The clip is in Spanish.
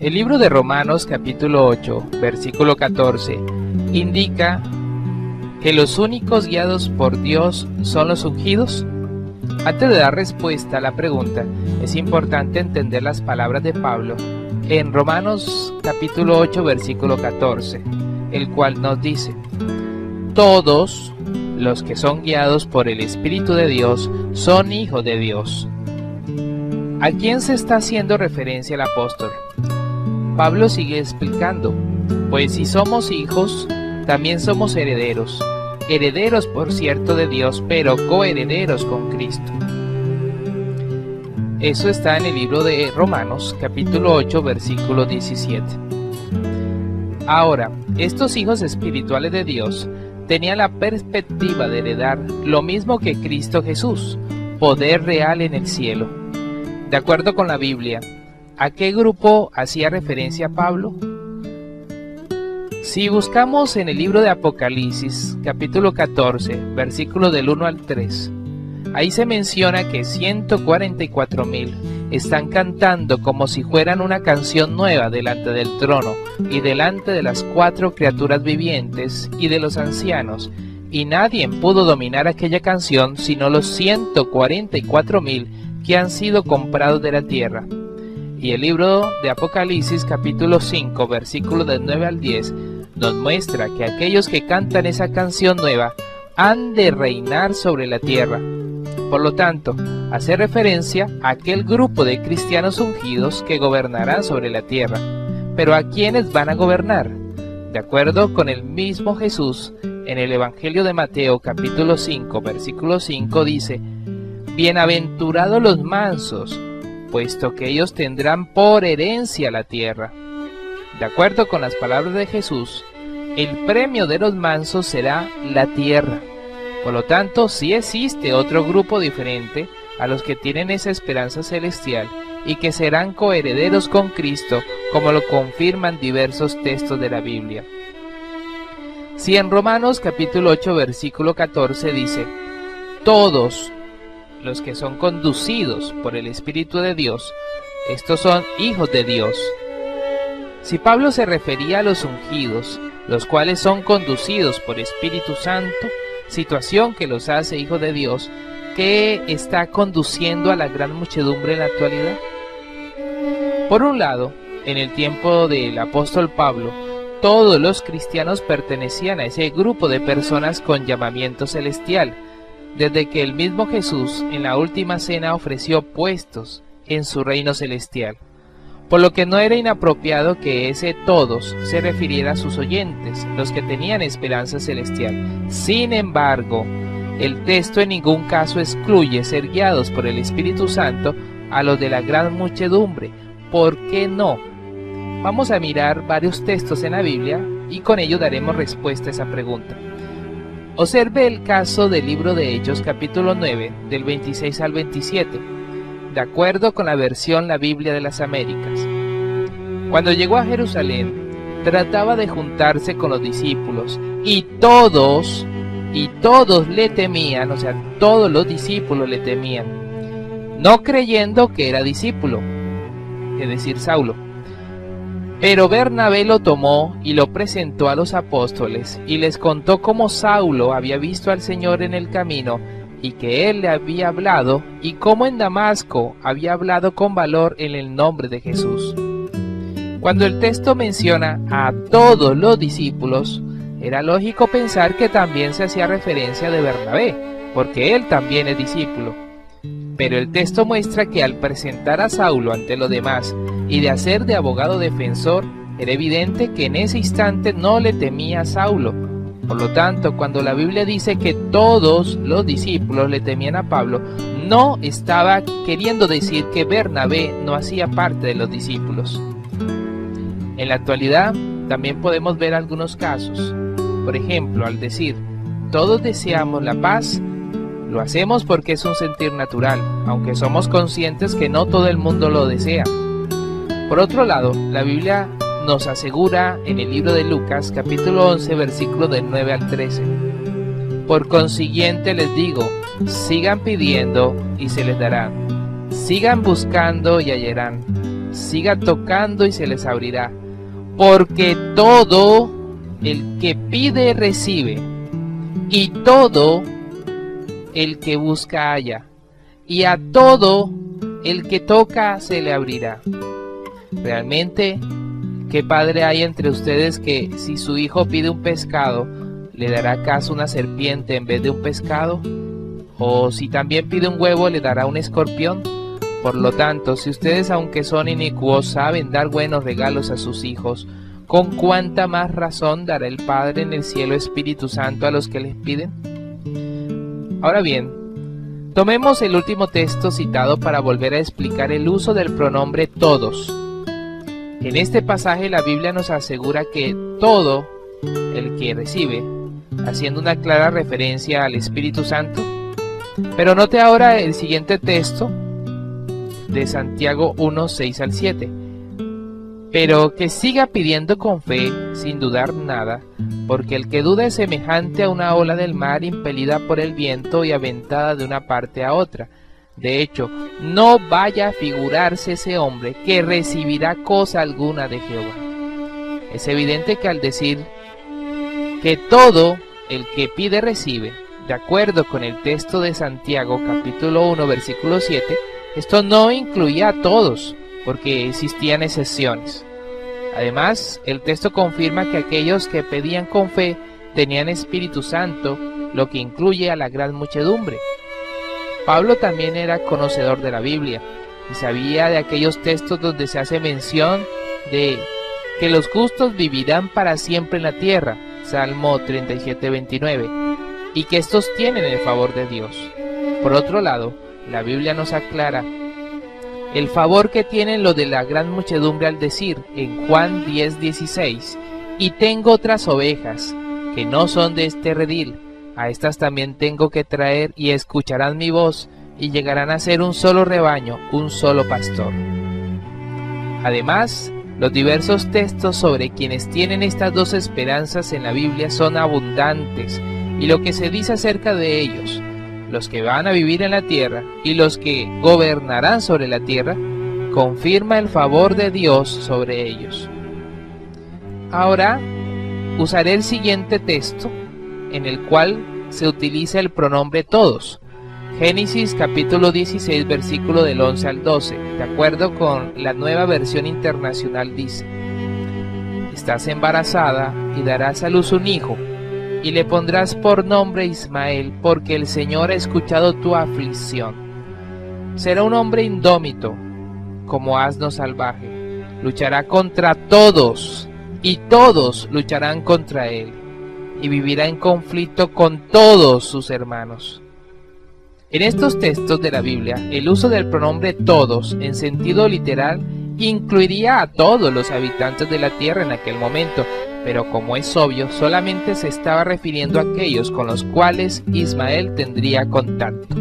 El libro de Romanos capítulo 8, versículo 14, indica que los únicos guiados por Dios son los ungidos. Antes de dar respuesta a la pregunta, es importante entender las palabras de Pablo en Romanos capítulo 8, versículo 14, el cual nos dice: todos los que son guiados por el Espíritu de Dios son hijos de Dios. ¿A quién se está haciendo referencia el apóstol? Pablo sigue explicando: pues si somos hijos, también somos herederos, herederos por cierto de Dios, pero coherederos con Cristo. Eso está en el libro de Romanos, capítulo 8, versículo 17. Ahora, estos hijos espirituales de Dios tenían la perspectiva de heredar lo mismo que Cristo Jesús, poder real en el cielo. De acuerdo con la Biblia, ¿a qué grupo hacía referencia Pablo? Si buscamos en el libro de Apocalipsis, capítulo 14, versículos del 1 al 3, ahí se menciona que 144,000 están cantando como si fueran una canción nueva delante del trono y delante de las 4 criaturas vivientes y de los ancianos, y nadie pudo dominar aquella canción sino los 144,000 que han sido comprados de la tierra. Y el libro de Apocalipsis capítulo 5 versículos del 9 al 10 nos muestra que aquellos que cantan esa canción nueva han de reinar sobre la tierra. Por lo tanto, hace referencia a aquel grupo de cristianos ungidos que gobernarán sobre la tierra. Pero ¿a quiénes van a gobernar? De acuerdo con el mismo Jesús, en el Evangelio de Mateo capítulo 5 versículo 5 dice: bienaventurados los mansos, puesto que ellos tendrán por herencia la tierra. De acuerdo con las palabras de Jesús, el premio de los mansos será la tierra. Por lo tanto, sí existe otro grupo diferente a los que tienen esa esperanza celestial y que serán coherederos con Cristo, como lo confirman diversos textos de la Biblia. Si en Romanos capítulo 8 versículo 14 dice: todos los que son conducidos por el Espíritu de Dios, estos son hijos de Dios. Si Pablo se refería a los ungidos, los cuales son conducidos por Espíritu Santo, situación que los hace hijos de Dios, ¿qué está conduciendo a la gran muchedumbre en la actualidad? Por un lado, en el tiempo del apóstol Pablo, todos los cristianos pertenecían a ese grupo de personas con llamamiento celestial, desde que el mismo Jesús en la última cena ofreció puestos en su reino celestial, por lo que no era inapropiado que ese todos se refiriera a sus oyentes, los que tenían esperanza celestial. Sin embargo, el texto en ningún caso excluye ser guiados por el Espíritu Santo a los de la gran muchedumbre. ¿Por qué no? Vamos a mirar varios textos en la Biblia y con ello daremos respuesta a esa pregunta. Observe el caso del libro de Hechos capítulo 9 del 26 al 27, de acuerdo con la versión La Biblia de las Américas. Cuando llegó a Jerusalén, trataba de juntarse con los discípulos y todos le temían, o sea, todos los discípulos le temían, no creyendo que era discípulo, es decir, Saulo. Pero Bernabé lo tomó y lo presentó a los apóstoles y les contó cómo Saulo había visto al Señor en el camino y que él le había hablado, y cómo en Damasco había hablado con valor en el nombre de Jesús. Cuando el texto menciona a todos los discípulos, era lógico pensar que también se hacía referencia de Bernabé, porque él también es discípulo. Pero el texto muestra que al presentar a Saulo ante los demás y de hacer de abogado defensor, era evidente que en ese instante no le temía a Saulo. Por lo tanto, cuando la Biblia dice que todos los discípulos le temían a Pablo, no estaba queriendo decir que Bernabé no hacía parte de los discípulos. En la actualidad, también podemos ver algunos casos. Por ejemplo, al decir, todos deseamos la paz, lo hacemos porque es un sentir natural, aunque somos conscientes que no todo el mundo lo desea. Por otro lado, la Biblia nos asegura en el libro de Lucas, capítulo 11, versículo del 9 al 13. Por consiguiente les digo, sigan pidiendo y se les dará. Sigan buscando y hallarán. siga tocando y se les abrirá, porque todo el que pide recibe, y todo el que busca halla, y a todo el que toca se le abrirá. Realmente, ¿qué padre hay entre ustedes que si su hijo pide un pescado, le dará acaso una serpiente en vez de un pescado? ¿O si también pide un huevo, le dará un escorpión? Por lo tanto, si ustedes, aunque son inicuos, saben dar buenos regalos a sus hijos, ¿con cuánta más razón dará el Padre en el cielo Espíritu Santo a los que les piden? Ahora bien, tomemos el último texto citado para volver a explicar el uso del pronombre todos. En este pasaje la Biblia nos asegura que todo el que recibe, haciendo una clara referencia al Espíritu Santo. Pero note ahora el siguiente texto de Santiago 1, 6 al 7. Pero que siga pidiendo con fe, sin dudar nada, porque el que duda es semejante a una ola del mar impelida por el viento y aventada de una parte a otra. De hecho, no vaya a figurarse ese hombre que recibirá cosa alguna de Jehová. Es evidente que al decir que todo el que pide recibe, de acuerdo con el texto de Santiago capítulo 1 versículo 7, esto no incluía a todos, porque existían excepciones. Además, el texto confirma que aquellos que pedían con fe tenían Espíritu Santo, lo que incluye a la gran muchedumbre. Pablo también era conocedor de la Biblia y sabía de aquellos textos donde se hace mención de que los justos vivirán para siempre en la tierra, Salmo 37, 29, y que estos tienen el favor de Dios. Por otro lado, la Biblia nos aclara el favor que tienen los de la gran muchedumbre al decir en Juan 10, 16, y tengo otras ovejas que no son de este redil, a estas también tengo que traer y escucharán mi voz y llegarán a ser un solo rebaño, un solo pastor. Además, los diversos textos sobre quienes tienen estas dos esperanzas en la Biblia son abundantes, y lo que se dice acerca de ellos, los que van a vivir en la tierra y los que gobernarán sobre la tierra, confirma el favor de Dios sobre ellos. Ahora, usaré el siguiente texto, en el cual se utiliza el pronombre todos. Génesis capítulo 16 versículo del 11 al 12, de acuerdo con la Nueva Versión Internacional dice: estás embarazada y darás a luz un hijo, y le pondrás por nombre Ismael, porque el Señor ha escuchado tu aflicción. Será un hombre indómito, como asno salvaje, luchará contra todos, y todos lucharán contra él, y vivirá en conflicto con todos sus hermanos. En estos textos de la Biblia, el uso del pronombre todos, en sentido literal, incluiría a todos los habitantes de la tierra en aquel momento, pero como es obvio, solamente se estaba refiriendo a aquellos con los cuales Ismael tendría contacto.